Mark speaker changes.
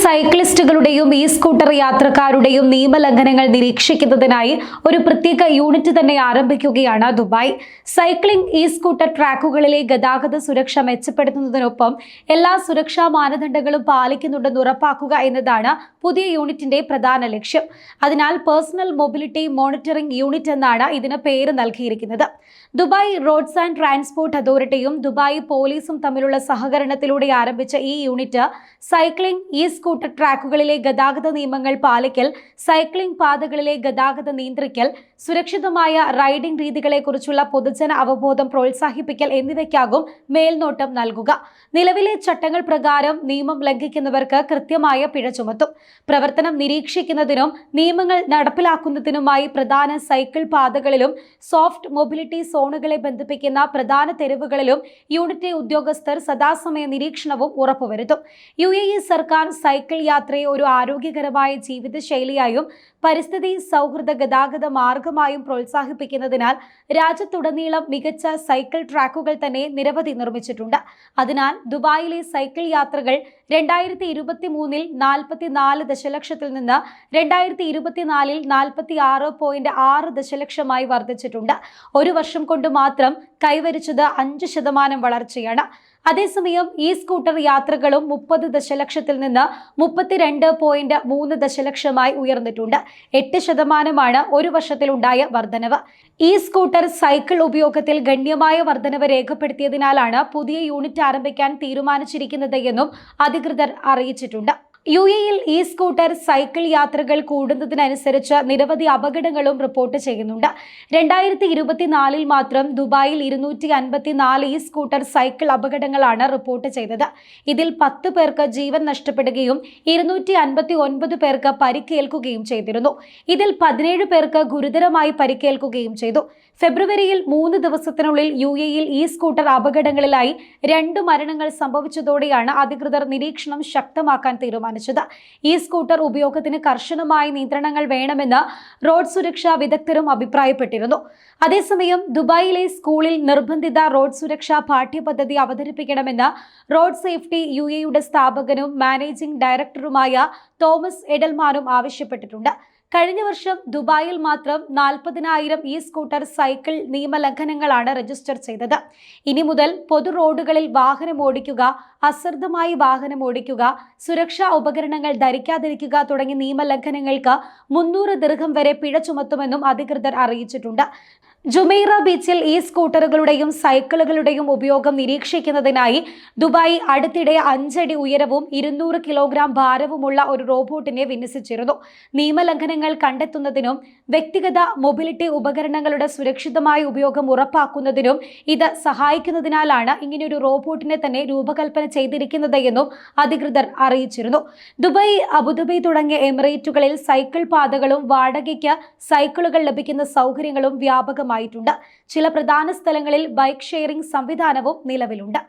Speaker 1: സൈക്ലിസ്റ്റുകളുടെയും scooter യാത്രക്കാരുടെയും നിയമലംഘനങ്ങൾ നിരീക്ഷിക്കുന്നതിനായി ഒരു പ്രത്യേക യൂണിറ്റ് തന്നെ ആരംഭിക്കുകയാണ് ദുബായ്. സൈക്ലിംഗ് സ്കൂട്ടർ ട്രാക്കുകളിലെ ഗതാഗത സുരക്ഷ മെച്ചപ്പെടുത്തുന്നതിനൊപ്പം എല്ലാ സുരക്ഷാ മാനദണ്ഡങ്ങളും പാലിക്കുന്നുണ്ടെന്ന് ഉറപ്പാക്കുക എന്നതാണ് പുതിയ യൂണിറ്റിന്റെ പ്രധാന ലക്ഷ്യം. അതിനാൽ പേഴ്സണൽ മൊബിലിറ്റി മോണിറ്ററിംഗ് യൂണിറ്റ് എന്നാണ് ഇതിന് പേര് നൽകിയിരിക്കുന്നത്. ദുബായ് റോഡ്സ് ആൻഡ് ട്രാൻസ്പോർട്ട് അതോറിറ്റിയും ദുബായ് പോലീസും തമ്മിലുള്ള സഹകരണത്തിലൂടെ ആരംഭിച്ച ഈ യൂണിറ്റ് സൈക്ലിംഗ് സ്കൂട്ടർ ട്രാക്കുകളിലെ ഗതാഗത നിയമങ്ങൾ പാലിക്കൽ, സൈക്ലിംഗ് പാതകളിലെ ഗതാഗതം നിയന്ത്രിക്കൽ, സുരക്ഷിതമായ റൈഡിംഗ് രീതികളെക്കുറിച്ചുള്ള പൊതുജന അവബോധം പ്രോത്സാഹിപ്പിക്കൽ എന്നിവയ്ക്കാകും മേൽനോട്ടം നൽകുക. നിലവിലെ ചട്ടങ്ങൾ പ്രകാരം നിയമം ലംഘിക്കുന്നവർക്ക് കൃത്യമായ പിഴ ചുമത്തും. പ്രവർത്തനം നിരീക്ഷിക്കുന്നതിനും നിയമങ്ങൾ നടപ്പിലാക്കുന്നതിനുമായി പ്രധാന സൈക്കിൾ പാതകളിലും സോഫ്റ്റ് മൊബിലിറ്റി സോണുകളെ ബന്ധിപ്പിക്കുന്ന പ്രധാന തെരുവുകളിലും യൂണിറ്റ് ഉദ്യോഗസ്ഥർ സദാസമയ നിരീക്ഷണവും ഉറപ്പുവരുത്തും. UAE സർക്കാർ സൈക്കിൾ യാത്രയെ ഒരു ആരോഗ്യകരമായ ജീവിതശൈലിയായും പരിസ്ഥിതി സൗഹൃദ ഗതാഗത മാർഗമായും പ്രോത്സാഹിപ്പിക്കുന്നതിനാൽ രാജ്യത്തുടനീളം മികച്ച സൈക്കിൾ ട്രാക്കുകൾ തന്നെ നിരവധി നിർമ്മിച്ചിട്ടുണ്ട്. അതിനാൽ ദുബായിലെ സൈക്കിൾ യാത്രകൾ 2023 44 ദശലക്ഷത്തിൽ നിന്ന് 2024 46.6 ദശലക്ഷമായി വർദ്ധിച്ചിട്ടുണ്ട്. ഒരു വർഷം കൊണ്ട് മാത്രം കൈവരിച്ചത് 5% വളർച്ചയാണ്. അതേസമയം സ്കൂട്ടർ യാത്രകളും 30 ദശലക്ഷത്തിൽ നിന്ന് 32.3 ദശലക്ഷമായി ഉയർന്നിട്ടുണ്ട്. 8% ഒരു വർഷത്തിലുണ്ടായ വർധനവ്. സ്കൂട്ടർ സൈക്കിൾ ഉപയോഗത്തിൽ ഗണ്യമായ വർധനവ് രേഖപ്പെടുത്തിയതിനാലാണ് പുതിയ യൂണിറ്റ് ആരംഭിക്കാൻ തീരുമാനിച്ചിരിക്കുന്നത് എന്നും അധികൃതർ അറിയിച്ചിട്ടുണ്ട്. UAEയിൽ സ്കൂട്ടർ സൈക്കിൾ യാത്രകൾ കൂടുന്നതിനനുസരിച്ച് നിരവധി അപകടങ്ങളും റിപ്പോർട്ട് ചെയ്യുന്നുണ്ട്. 2024 മാത്രം ദുബായിൽ 254 സ്കൂട്ടർ സൈക്കിൾ അപകടങ്ങളാണ് റിപ്പോർട്ട് ചെയ്തത്. ഇതിൽ 10 പേർക്ക് ജീവൻ നഷ്ടപ്പെടുകയും 259 പേർക്ക് പരിക്കേൽക്കുകയും ചെയ്തിരുന്നു. ഇതിൽ 17 പേർക്ക് ഗുരുതരമായി പരിക്കേൽക്കുകയും ചെയ്തു. ഫെബ്രുവരിയിൽ 3 ദിവസത്തിനുള്ളിൽ UAEയിൽ സ്കൂട്ടർ അപകടങ്ങളിലായി 2 മരണങ്ങൾ സംഭവിച്ചതോടെയാണ് അധികൃതർ നിരീക്ഷണം ശക്തമാക്കാൻ തീരുമാനിച്ചത്. സ്കൂട്ടർ ഉപയോഗത്തിന് കർശനമായ നിയന്ത്രണങ്ങൾ വേണമെന്ന് റോഡ് സുരക്ഷാ വിദഗ്ധരും അഭിപ്രായപ്പെട്ടിരുന്നു. അതേസമയം ദുബായിലെ സ്കൂളിൽ നിർബന്ധിത റോഡ് സുരക്ഷാ പാഠ്യപദ്ധതി അവതരിപ്പിക്കണമെന്ന് റോഡ് സേഫ്റ്റി UAEയുടെ സ്ഥാപകനും മാനേജിംഗ് ഡയറക്ടറുമായ തോമസ് എഡൽമാനും ആവശ്യപ്പെട്ടിട്ടുണ്ട്. കഴിഞ്ഞ വർഷം ദുബായിൽ മാത്രം 40,000 സ്കൂട്ടർ സൈക്കിൾ നിയമലംഘനങ്ങളാണ് രജിസ്റ്റർ ചെയ്തത്. ഇനി മുതൽ പൊതു റോഡുകളിൽ വാഹനം ഓടിക്കുക, അശ്രദ്ധമായി വാഹനം ഓടിക്കുക, സുരക്ഷാ ഉപകരണങ്ങൾ ധരിക്കാതിരിക്കുക തുടങ്ങിയ നിയമലംഘനങ്ങൾക്ക് 300 ദിർഹം വരെ പിഴ ചുമത്തുമെന്നും അധികൃതർ അറിയിച്ചിട്ടുണ്ട്. ജുമൈറ ബീച്ചിൽ സ്കൂട്ടറുകളുടെയും സൈക്കിളുകളുടെയും ഉപയോഗം നിരീക്ഷിക്കുന്നതിനായി ദുബായ് അടുത്തിടെ 5 അടി ഉയരവും 200 കിലോഗ്രാം ഭാരവുമുള്ള ഒരു റോബോട്ടിനെ വിന്യസിച്ചിരുന്നു. നിയമലംഘനങ്ങൾ കണ്ടെത്തുന്നതിനും വ്യക്തിഗത മൊബിലിറ്റി ഉപകരണങ്ങളുടെ സുരക്ഷിതമായ ഉപയോഗം ഉറപ്പാക്കുന്നതിനും ഇത് സഹായിക്കുന്നതിനാലാണ് ഇങ്ങനെയൊരു റോബോട്ടിനെ തന്നെ രൂപകൽപ്പന ചെയ്തിരിക്കുന്നത് എന്നും അധികൃതർ അറിയിച്ചിരുന്നു. ദുബായ്, അബുദാബി തുടങ്ങിയ എമിറേറ്റുകളിൽ സൈക്കിൾ പാതകളും വാടകയ്ക്ക് സൈക്കിളുകൾ ലഭിക്കുന്ന സൗകര്യങ്ങളും വ്യാപകമായിട്ടുണ്ട്. ചില പ്രധാന സ്ഥലങ്ങളിൽ ബൈക്ക് ഷെയറിംഗ് സംവിധാനവും നിലവിലുണ്ട്.